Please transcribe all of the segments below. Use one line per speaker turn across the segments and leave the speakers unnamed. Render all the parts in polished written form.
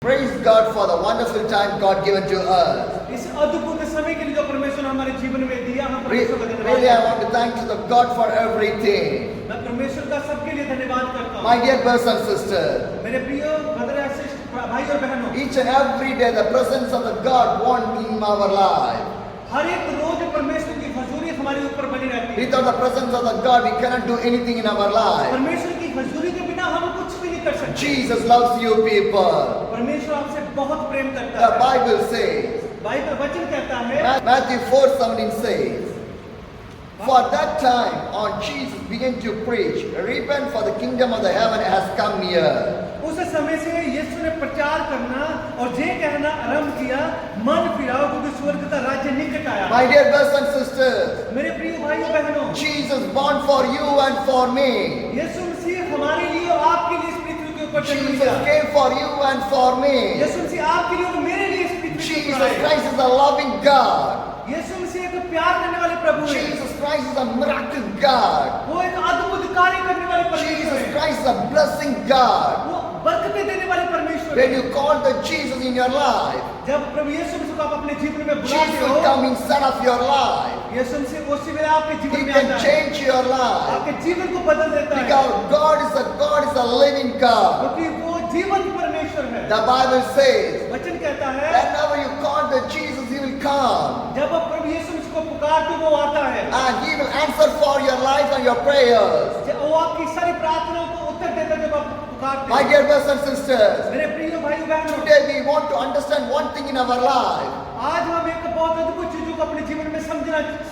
Praise God for the wonderful time God given to us.
इस अद्भुत समय के लिए जो परमेश्वर ने हमारे जीवन में दिया, हम परमेश्वर का धन्यवाद
Really, I
करते
want to thank to the God for everything.
हैं। मैं परमेश्वर का सबके लिए धन्यवाद करता हूँ।
My dear brothers and sisters,
मेरे प्रिय ब्रदर एंड सिस्टर, भाई और बहनों,
each and every day the presence of the God won't be in our life.
हर एक रोज परमेश्वर की हजूरी हमारे ऊपर बनी रहती है।
Without the presence of the God, we cannot do anything in our life.
परमेश्वर की हजूरी के बिना हम कुछ भी नहीं कर सकते।
Jesus loves you people.
परमेश्वर आपसे बहुत प्रेम करता
The
है।
Bible says,
बाइबल वचन कहता है,
Matthew 4:17 says, for that time on Jesus began to preach, repent for the kingdom of the heaven has come near.
उस समय से यीशु ने प्रचार करना और ये कहना आरंभ किया, मन फिराओ क्योंकि स्वर्ग का राज्य निकट आया।
My dear brothers and sisters,
मेरे प्रिय भाइयों बहनों,
Jesus born for you and for me.
यीशु मसीह हमारे लिए और आपके लिए इस पृथ्वी के ऊपर जन्म
Jesus
लिया।
came for you and for me.
यीशु मसीह आपके लिए और मेरे लिए इस पृथ्वी के
Jesus
ऊपर आए।
Christ is a loving God.
यीशु मसीह एक प्यार करने वाले प्रभु हैं।
Jesus Christ is a miracle God.
वो एक अद्भुत कार्य करने वाले परमेश्वर
Jesus
हैं।
Christ is a blessing God.
वो बरकतें देने वाले परमेश्वर
When
हैं।
you call the Jesus in your life,
जब प्रभु यीशु मसीह को आप अपने जीवन में बुलाते
Jesus will
हो,
come inside of your life.
यीशु मसीह उसी वेले आपके
He
जीवन में
can
आता है।
change your life.
आपके जीवन को बदल देता है।
Because God is a living God.
क्योंकि वो जीवंत परमेश्वर है।
The Bible says,
वचन कहता है,
whenever you call the Jesus, He will come.
जब आप प्रभु यीशु मसीह को पुकारते हो, वो आता है।
And He will answer for your life and your prayers.
वो आपकी सारी प्रार्थनाओं को उत्तर देता है जब आप पुकारते
My
हो।
dear brothers and sisters,
मेरे प्रिय भाई बहनों,
today we want to understand one thing in our life.
आज हम एक बहुत अद्भुत चीजों को अपने जीवन में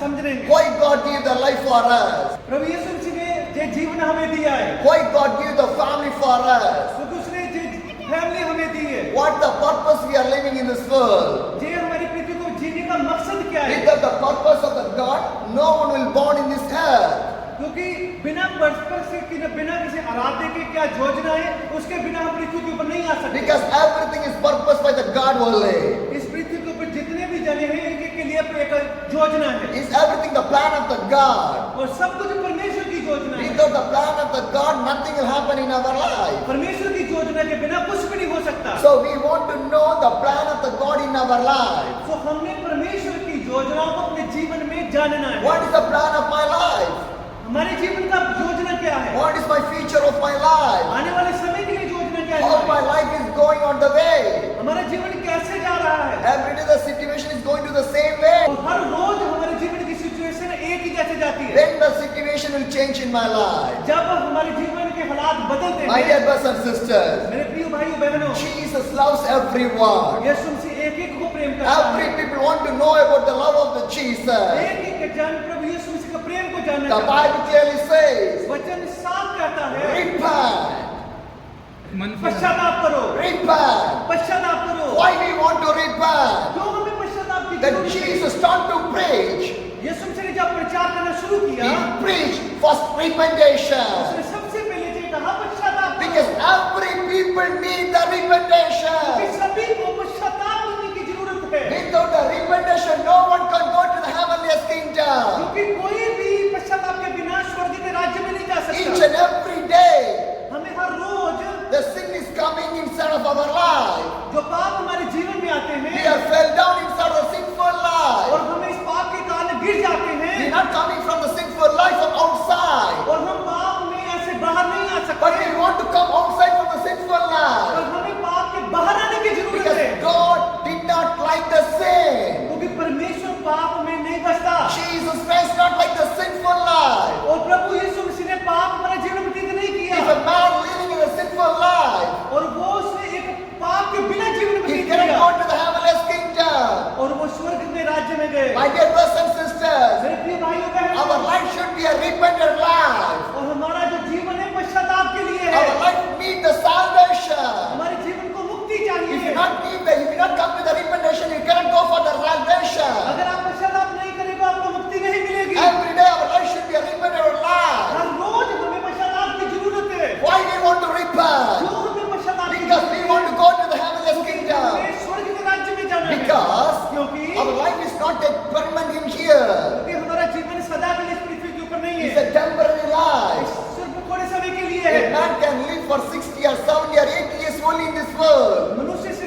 समझेंगे।
Why God gave the life for us?
प्रभु यीशु मसीह ने जो जीवन हमें दिया है,
Why God gave the family for us?
क्योंकि उसने जो फैमिली हमें दी है,
What the purpose we are living in this world?
जो हमारी पृथ्वी को जीने का मकसद क्या है?
Without the purpose of the God, no one will born in this earth.
क्योंकि बिना परस्पर से बिना किसी आराध्य के क्या योजना है, उसके बिना हम पृथ्वी के ऊपर नहीं आ सकते।
Because everything is purposed by the God only.
इस पृथ्वी के ऊपर जितने भी जने हैं, इनके लिए एक योजना है
Is everything the plan of the God?
और सब कुछ परमेश्वर की योजना है।
Without the plan of the God, nothing will happen in our life.
परमेश्वर की योजना के बिना कुछ भी नहीं हो सकता।
So we want to know the plan of the God in our life.
तो हमने परमेश्वर की योजनाओं को अपने जीवन में जानना है।
What is the plan of my life?
हमारे जीवन का योजना क्या है?
What is my future of my life?
आने वाले समय के लिए योजना क्या
How my
है?
life is going on the way?
हमारा जीवन कैसे जा रहा है?
Every day the situation is going to the same way.
और हर रोज हमारे जीवन की सिचुएशन एक ही जैसे जाती है।
When the situation will change in my life.
जब हमारे जीवन के हालात बदलते
My dear
हैं,
brothers and sisters,
मेरे प्रिय भाइयों बहनों,
Jesus loves everyone.
यीशु मसीह एक एक को प्रेम करता
Every
है।
people want to know about the love of the Jesus.
एक एक जन प्रभु यीशु मसीह का प्रेम को जानना
The
चाहता
Bible clearly says,
है। वचन साफ कहता है,
repent,
पश्चाताप करो,
repent.
पश्चाताप करो।
Why we want to repent?
क्यों हमें पश्चाताप की
Then
जरूरत है?
Jesus started to preach.
यीशु मसीह ने जब प्रचार करना शुरू किया,
He preached first repentation.
उसने सबसे पहले ये कहा पश्चाताप करो।
Because every people need the
क्योंकि
repentation.
सभी को पश्चाताप करने की जरूरत है।
Without the repentation, no one can go to the heavenly kingdom.
क्योंकि कोई भी पश्चाताप के बिना स्वर्ग के राज्य में नहीं जा
Each
सकता।
and every day,
हमें हर रोज
the sin is coming inside of our life.
जो पाप हमारे जीवन में आते
We
हैं
have fell down inside the sinful
और
life.
हम इस पाप के कारण गिर जाते
We
हैं
are not coming from the sinful life from outside.
और हम पाप में ऐसे बाहर नहीं आ
But
सकते
we want to come outside from the sinful
और
life.
हमें पाप के बाहर आने की जरूरत
Because
है।
God did not like the sin.
क्योंकि परमेश्वर पाप में नहीं बसता
Jesus Christ not like the sinful life.
और प्रभु यीशु मसीह ने पाप हमारे जीवन में व्यतीत नहीं
If
किया
a man living in a sinful life,
और वो उसने एक पाप के बिना जीवन
he
व्यतीत
cannot
किया
go to the heavenly kingdom.
और वो स्वर्ग के राज्य में गए।
My dear brothers and sisters,
मेरे प्रिय भाइयों बहनों,
our life should be a repentant life.
और हमारा जो जीवन है पश्चाताप के लिए है।
Our life need the salvation.
हमारे जीवन को मुक्ति
If
चाहिए।
you not need the, if you not come to the repentation, you cannot go for the salvation.
अगर आप पश्चाताप नहीं करेंगे आपको मुक्ति नहीं मिलेगी।
Every day our life should be a repentant life.
हर रोज हमें पश्चाताप की जरूरत है।
Why we want to repent?
क्यों हमें पश्चाताप की
Because we
जरूरत
want
है?
to go to the heavenly kingdom.
हमें स्वर्ग के राज्य में जाना है।
Because
क्योंकि
our life is not a permanent in here.
हमारा जीवन सदा के लिए इस पृथ्वी के ऊपर नहीं
It's
है।
a temporary life.
सिर्फ थोड़े समय के लिए
A
है।
man can live for 60 or 70 or 80 years only in this world.
मनुष्य से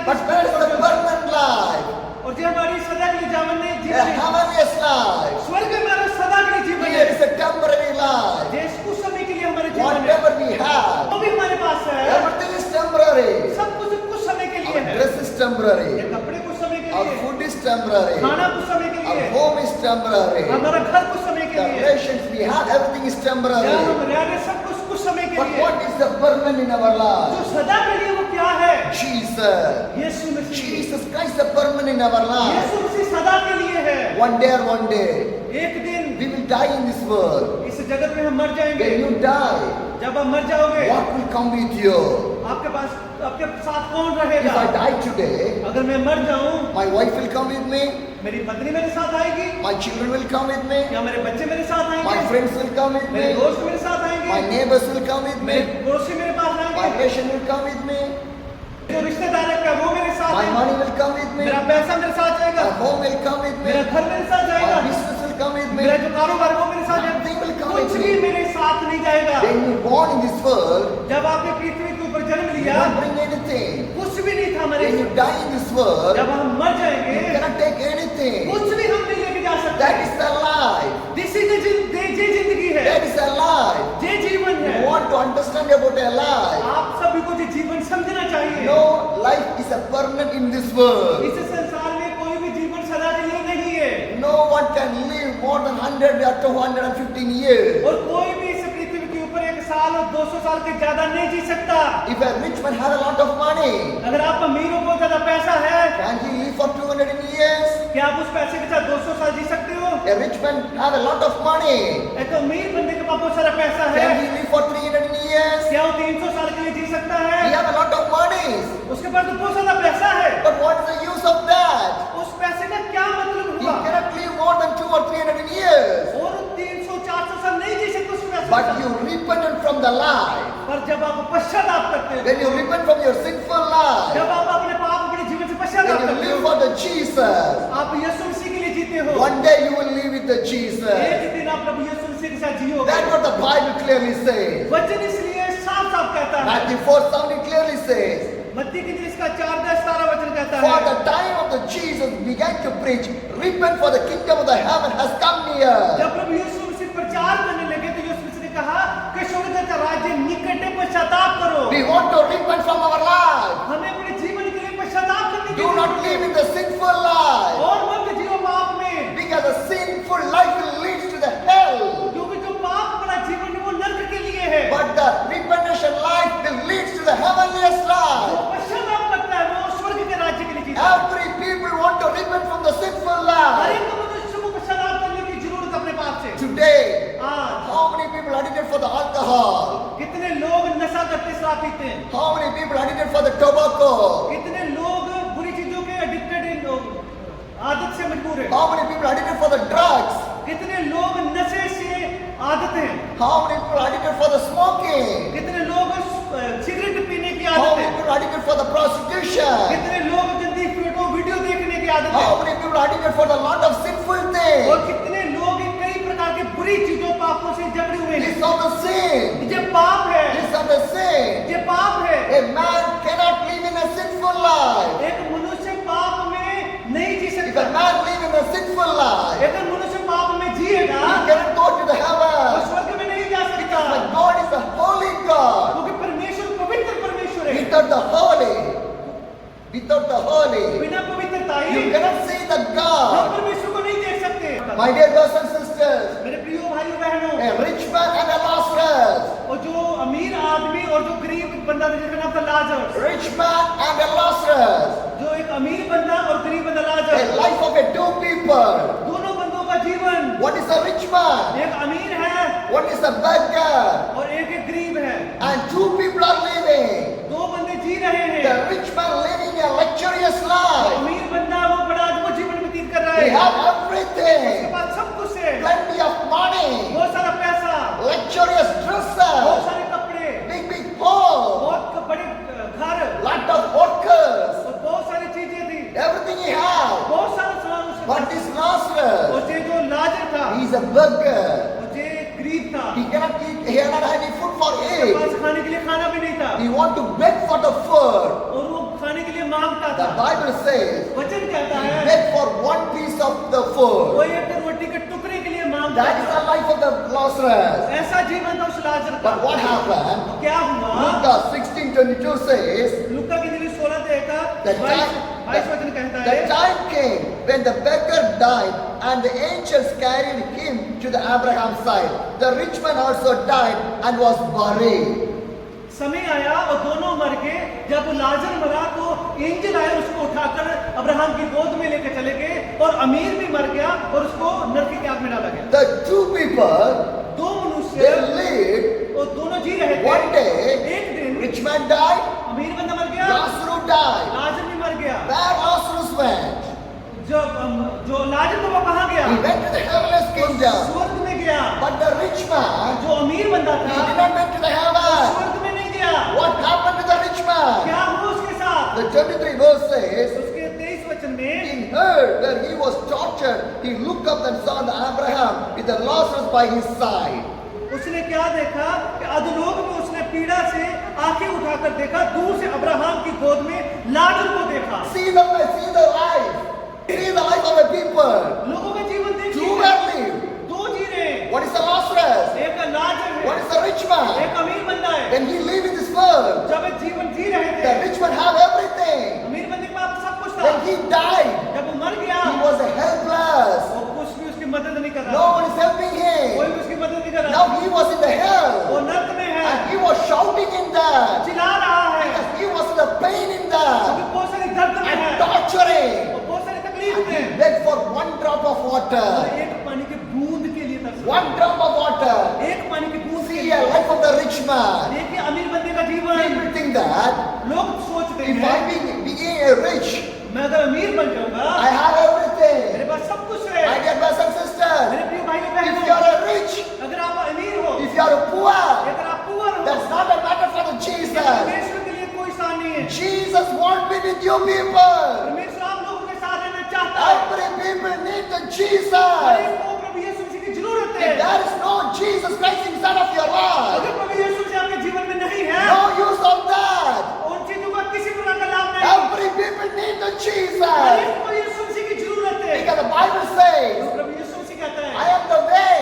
But where is the permanent life?
और जो हमारी सदा के लिए जीवन नहीं
A
जीवन है,
heavenliest life.
स्वर्ग में हमारा सदा के लिए जीवन
Here
है।
is a temporary life.
देश कुछ समय के लिए हमारे जीवन है,
Whatever we have,
वो भी हमारे पास है।
everything is temporary.
सब कुछ समय के लिए
Our
है।
dress is
ये
temporary.
कपड़े कुछ समय के
Our
लिए,
food is temporary.
खाना कुछ समय के
Our
लिए,
home is temporary.
हमारा घर कुछ समय के
The
लिए,
relations we have, everything is
जहाँ
temporary.
हम रह रहे सब कुछ समय के
But
लिए।
what is the permanent in our
जो
life?
सदा के लिए वो क्या है?
Jesus.
Yeshu Masih.
Jesus Christ is the permanent in our life.
यीशु मसीह सदा के लिए है।
One day or one day,
एक दिन
we will die in this world.
इस जगत में हम मर जाएंगे।
When you die,
जब आप मर जाओगे,
what will come with you?
आपके पास आपके साथ कौन
If
रहेगा?
I die today,
अगर मैं मर जाऊं,
my wife will come with me,
मेरी पत्नी मेरे साथ आएगी,
my children will come with me,
या मेरे बच्चे मेरे साथ
my
आएंगे,
friends will come with
मेरे
me,
दोस्त मेरे साथ
my
आएंगे,
neighbors will come with
मेरे
me,
पड़ोसी मेरे पास
my
आएंगे,
relation will come with me,
जो रिश्तेदार है वो मेरे साथ
my
आएंगे,
money will come with me,
मेरा पैसा मेरे साथ
my
जाएगा,
home will come with me,
मेरा घर मेरे साथ
my
जाएगा,
business will come with me.
मेरा जो कारोबार है वो मेरे साथ
Nothing will
जाएगा,
come
कुछ
with
भी
me.
मेरे साथ नहीं जाएगा।
When you born in this world,
जब आपने पृथ्वी के ऊपर जन्म
you
लिया,
don't bring anything.
कुछ भी नहीं था हमारे।
When you die in this world,
जब हम मर
you
जाएंगे,
cannot take anything.
कुछ भी हम नहीं लेके जा सकते।
That is the life.
This is ये जिंदगी है,
That is a life.
ये जीवन है।
You want to understand about a life.
आप सभी को ये जीवन समझना चाहिए।
No life is a permanent in this world.
इस संसार में कोई भी जीवन सदा के लिए नहीं है,
No one can live more than 100 or 215 years.
और कोई भी इस पृथ्वी के ऊपर 1 साल और 200 साल के ज्यादा नहीं जी सकता।
If a rich man has a lot of money,
अगर आप अमीर हो, बहुत ज्यादा पैसा है,
can he live for 200 years?
क्या आप उस पैसे के साथ 200 साल जी सकते हो?
A rich man has a lot of money.
एक अमीर बंदे के पास बहुत सारा पैसा है,
Can he live for 300 years?
क्या वो 300 साल के लिए जी सकता
He
है?
has a lot of money.
उसके पास तो बहुत ज्यादा पैसा है,
But what is the use of that?
उस पैसे का क्या मतलब
He
हुआ?
cannot live more than 200 or 300 years.
और 300-400 साल नहीं जी सकते उस पैसे
But
का।
you repented from the lie.
पर जब आप पश्चाताप करते हो,
When you repent from your sinful life,
जब आप अपने पाप अपने जीवन से
when
पश्चाताप
you
करते
live
हो,
for the Jesus,
आप यीशु मसीह के लिए जीते हो।
one day you will live with the Jesus.
एक दिन आप प्रभु यीशु मसीह के साथ जियोगे।
That's what the Bible clearly says.
वचन इसलिए साफ-साफ कहता है।
Matthew 4:17 clearly says,
मत्ती की इसका 4:10-17 वचन कहता
for
है।
the time of the Jesus began to preach, repent for the kingdom of the heaven has come near.
जब प्रभु यीशु मसीह प्रचार करने लगे तो यीशु मसीह ने कहा कि स्वर्ग का राज्य निकट है, पश्चाताप करो।
We want to repent from our life.
हमें अपने जीवन के लिए पश्चाताप करने की
Do not
जरूरत
live
है।
in the sinful life.
और मत जियो पाप में,
Because the sinful life will lead to the hell.
क्योंकि जो पाप वाला जीवन है वो नरक के लिए है।
But the repentant life will lead to the heavenliest
जो
life.
पश्चाताप करता है वो स्वर्ग के राज्य के लिए जीता है।
Every people want to repent from the sinful
her
life.
एक मनुष्य को पश्चाताप करने की जरूरत है अपने पाप से।
Today,
आज
how many people are addicted for the alcohol?
कितने लोग नशा करते शराब पीते हैं,
How many people are addicted for the tobacco?
कितने लोग बुरी चीजों के एडिक्टेड आदत से मजबूर है,
How many people are addicted for the drugs?
कितने लोग नशे से आदत है,
How many people are addicted for the smoking?
कितने लोग सिगरेट पीने की
How
आदत
many
है,
people are addicted for the prostitution?
कितने लोग गंदी फोटो वीडियो देखने की आदत है,
How many people are addicted for the lot of sinful
और
things?
कितने लोग कई प्रकार के बुरी चीजों पापों से जकड़े हुए हैं।
These are the sin.
ये पाप है,
These are the sin.
ये पाप है।
A man cannot live in a sinful life.
एक मनुष्य पाप में नहीं जी
If
सकता।
a man live in a sinful life,
अगर मनुष्य पाप में जिएगा
he cannot go to the
वो
heaven.
स्वर्ग में नहीं जा सकता,
But God is a holy God.
क्योंकि परमेश्वर पवित्र परमेश्वर है।
Without the holy, without the holy,
बिना पवित्रता
you
he
cannot see the
हम
God.
परमेश्वर को नहीं देख सकते।
My dear brothers and sisters,
मेरे प्रिय भाइयों बहनों,
a rich man and a Lazarus.
और जो अमीर आदमी और जो गरीब बंदा था जिसका नाम था लाजर,
Rich man and a Lazarus.
जो एक अमीर बंदा और गरीब बंदा
A
Lazarus,
life of a two people.
दोनों बंदों का जीवन,
One is a rich man,
एक अमीर है
one is a beggar,
और एक गरीब है।
and two people are living.
दो बंदे जी रहे हैं।
The rich man living a luxurious life.
अमीर बंदा वो बड़ा अद्भुत जीवन व्यतीत कर रहा
He
है,
have
उसके
everything,
पास सब कुछ है,
plenty of money,
बहुत सारा पैसा,
luxurious
बहुत
dresses,
सारे कपड़े,
big home,
बहुत बड़े घर
lot of workers,
और बहुत सारी चीजें थी,
everything he have.
बहुत सारा सामान उसके
But
पास।
this Lazarus,
और ये जो लाजर था,
he is a beggar.
और ये गरीब था,
He cannot eat, he cannot have any food for
उसके
eat.
पास खाने के लिए खाना भी नहीं था,
He want to beg for the food.
और वो खाने के लिए मांगता
The
था।
Bible says
वचन कहता
he
है
begged for one piece of the
वो
food.
एक रोटी के टुकड़े के लिए मांगता
That is
था।
the life of the Lazarus.
ऐसा जीवन था उस लाजर का।
But what happened?
तो क्या हुआ?
Luke 16:22 says,
लूका की इंजील 16 का
The
22 वचन कहता
the
है
time came when the beggar died and the angels carried him to the Abraham's side. The rich man also died and was buried.
समय आया और दोनों मर गए। जब लाजर मरा तो एंजल आए उसको उठाकर अब्राहम की गोद में लेकर चले गए और अमीर भी मर गया और उसको नरक की आग में डाला गया।
The two people,
दो
they
मनुष्य
lived.
और दोनों जी रहे थे।
One day,
एक दिन
rich man died,
अमीर बंदा मर गया,
Lazarus died.
लाजर भी मर गया।
Where Lazarus went?
जो लाजर तो वो कहाँ गया?
He went to the heavenly kingdom.
स्वर्ग में गया।
But the rich man,
जो अमीर बंदा
he
था
did not went to the heaven.
स्वर्ग में नहीं गया।
What happened to the rich man?
क्या हुआ उसके साथ?
The 23 verse says,
उसके 23 वचन में
he heard where he was tortured. He looked up and saw the Abraham with the Lazarus by his side.
उसने क्या देखा कि अधोलोक में उसने पीड़ा से आंखें उठाकर देखा, दूर से अब्राहम की गोद में लाजर को देखा।
See the life. See the life of the people.
लोगों का जीवन
Two
देखिए,
were lived.
दो जी रहे हैं।
What is the Lazarus?
एक लाजर
What
है,
is the rich man?
एक अमीर बंदा है।
When he lived in this world,
जब वे जीवन जी रहे
the
थे,
rich man have everything.
अमीर बंदे के पास सब कुछ था।
When he died,
जब वो मर गया,
he was helpless.
वो कुछ भी उसकी मदद नहीं कर
No
रहा,
one is helping
कोई
him.
भी उसकी मदद नहीं कर रहा।
Now he was in the hell.
वो नर्क में है,
And he was shouting in that.
चिल्ला रहा है,
Because he was in the pain in that.
क्योंकि बहुत सारी दर्द में है,
And torturing.
और बहुत सारी तकलीफ
And
में।
he begged for one drop of
और
water.
एक पानी की बूंद के लिए तरस रहा
One drop of water.
है। एक पानी की बूंद के
See
लिए।
a life of the rich man.
देखिए अमीर बंदे का जीवन।
People think that
लोग सोचते
if
हैं
I being a rich,
मैं अगर अमीर बन जाऊंगा,
I have everything.
मेरे पास सब कुछ
My
है।
dear brothers and sisters,
मेरे प्रिय भाई
if you
बहनों,
are a rich,
अगर आप अमीर हो,
if you are a poor,
अगर आप पुअर हो,
that's not a matter for the
ये
Jesus.
परमेश्वर के लिए कोई स्थान नहीं है।
Jesus wants me with you people.
परमेश्वर आप लोगों के साथ रहना चाहता है।
Every people need the
her
Jesus.
एक को प्रभु यीशु मसीह की जरूरत है।
If there is no Jesus Christ inside of your life,
अगर प्रभु यीशु मसीह आपके जीवन में नहीं है,
no use of that.
उन चीजों का किसी प्रकार का लाभ नहीं।
Every people need the
her
Jesus.
एक को यीशु मसीह की जरूरत है।
Because the Bible says,
प्रभु यीशु मसीह कहता
I
है,
am the way,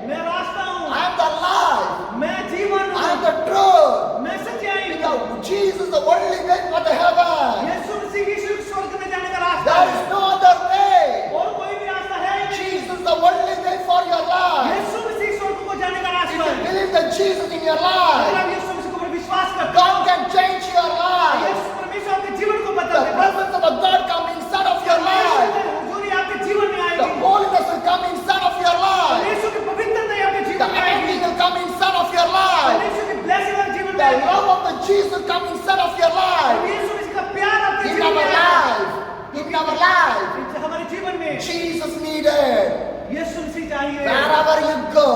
मैं रास्ता हूँ,
I am the life,
मैं जीवन
I am
हूँ,
the truth.
मैं सच्चाई हूँ।
Because Jesus is the only way for the heaven.
यीशु मसीह की सिर्फ स्वर्ग में जाने का रास्ता
There
है,
is no other way.
और कोई भी रास्ता है ही नहीं।
Jesus is the only way for your life.
यीशु मसीह स्वर्ग को जाने का
If
रास्ता
you
है।
believe that Jesus in your
अगर
life,
आप यीशु मसीह को विश्वास करते
God
हो,
can change your life.
यीशु परमेश्वर आपके जीवन को बदल
The
देगा।
presence of God come inside of your life.
हुजूरी आपके जीवन में
The
आएगी।
holiness will come inside of your life.
परमेश्वर की पवित्रता आपके
The
जीवन में आएगी।
anointing will come inside of your life.
परमेश्वर की ब्लेसिंग आपके जीवन में
The
आएगी।
love of the Jesus will come inside of your life.
यीशु मसीह का प्यार आपके
In
जीवन
our
में आएगा।
life. In our life.
हमारे जीवन में
Jesus needed.
यीशु मसीह चाहिए।
Wherever you go,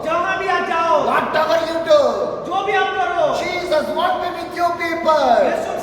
जहाँ भी आप जाओ,
whatever you do,
जो भी आप करो,
Jesus wants me with you people.
Yeshu